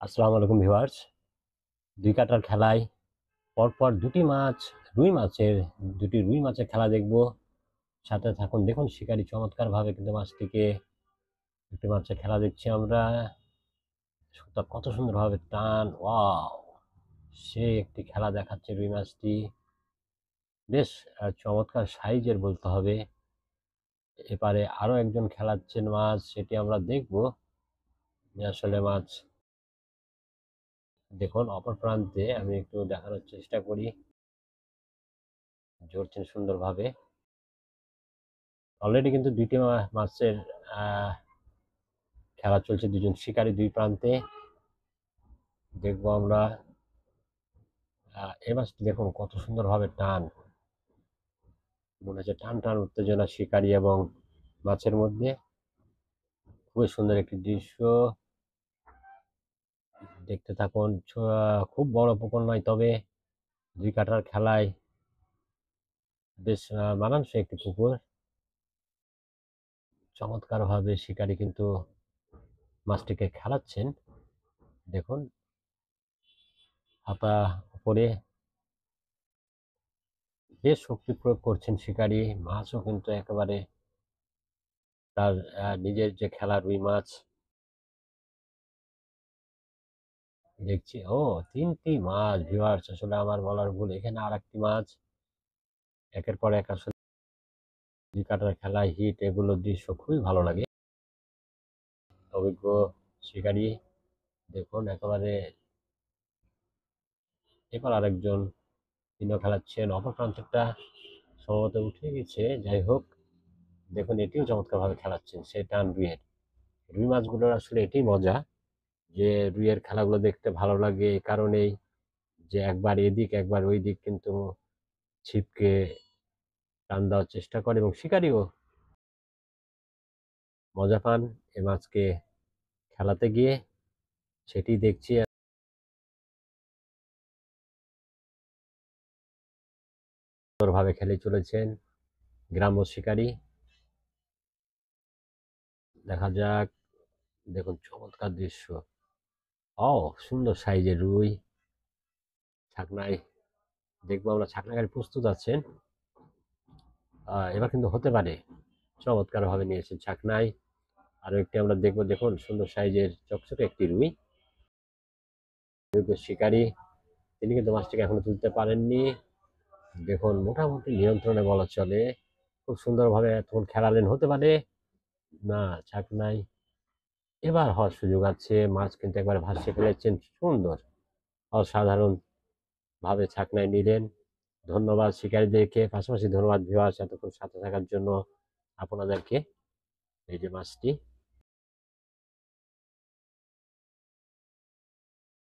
আসসালামু আলাইকুম ভিউয়ার্স। দুই কাটার খেলায় পরপর দুটি রুই মাছের খেলা দেখব। সাথে থাকুন, দেখুন শিকারি চমৎকারভাবে কিন্তু মাছটিকে, একটি মাছের খেলা দেখছি আমরা। সুতা কত সুন্দরভাবে টান, ওয়াও! সে একটি খেলা দেখাচ্ছে রুই মাছটি। বেশ চমৎকার সাইজের বলতে হবে। এপারে আরো একজন খেলাচ্ছেন মাছ, সেটি আমরা দেখব যে আসলে মাছ। দেখুন অপর প্রান্তে আমি একটু দেখানোর চেষ্টা করি, ধরছেন সুন্দরভাবে। অলরেডি কিন্তু দুইটি মাছের খেলা চলছে, দুজন শিকারী দুই প্রান্তে। দেখবো আমরা এই মাছটি, দেখুন কত সুন্দরভাবে টান, মনে হচ্ছে টান টান উত্তেজনা শিকারী এবং মাছের মধ্যে। খুবই সুন্দর একটি দৃশ্য, দেখতে থাকুন। খুব বড় পুকুর নয়, তবে দুই কাটার খেলায় বেশ মানানসই একটি পুকুর। চমৎকার ভাবে শিকারী কিন্তু মাছটিকে খেলাচ্ছেন। দেখুন হাতা উপরে বেশ শক্তি প্রয়োগ করছেন শিকারী। মাছও কিন্তু একেবারে তার নিজের যে খেলা, রুই মাছ দেখছি। ও, তিনটি মাছ ভিউয়ার্স, আসলে আমার বলার ভুল, এখানে আর একটি মাছ। একের পর এক আসলে দুই কাটার খেলায় হিট, এগুলো দৃশ্য খুবই ভালো লাগে। অভিজ্ঞ শিকারী, দেখুন একেবারে। এবার আরেকজন, তিনিও খেলাচ্ছেন। অপর প্রান্তেরটা সম্ভবত উঠে গেছে, যাই হোক। দেখুন এটিও চমৎকার ভাবে খেলাচ্ছেন, সে টান রুইয়ের। রুই মাছগুলোর আসলে এটাই মজা, যে রুইয়ের খেলাগুলো দেখতে ভালো লাগে এই কারণেই, যে একবার এদিক একবার ওই দিক কিন্তু ছিপকে টান দেওয়ার চেষ্টা করে, এবং শিকারিও মজা পান এ মাছকে খেলাতে গিয়ে। সেটি দেখছি। সুন্দরভাবে খেলে চলেছেন গ্রাম্য শিকারী। দেখা যাক, দেখুন চমৎকার দৃশ্য। ও, সুন্দর সাইজের রুই ছাকনায়। দেখবো আমরা, ছাকনাকারী প্রস্তুত আছেন। এবার কিন্তু হতে পারে। চমৎকার ভাবে নিয়েছেন ছাকনায়। আরো একটি আমরা দেখবো, দেখুন সুন্দর সাইজের চকচকে একটি রুই। শিকারী, তিনি কিন্তু মাছটিকে এখনো তুলতে পারেননি। দেখুন মোটামুটি নিয়ন্ত্রণে বলা চলে। খুব সুন্দরভাবে এতক্ষণ খেলালেন, হতে পারে। না, ছাকনাই এবার হওয়ার সুযোগ আছে। মাছ কিন্তু একবার ভাসিয়ে ফেলেছেন, সুন্দর অসাধারণ ভাবে ছাকনায় নিলেন। ধন্যবাদ শিকারীদেরকে, পাশাপাশি ধন্যবাদ ভিউয়ার্স এতক্ষণ সাথে থাকার জন্য আপনাদেরকে। এই যে মাছটি।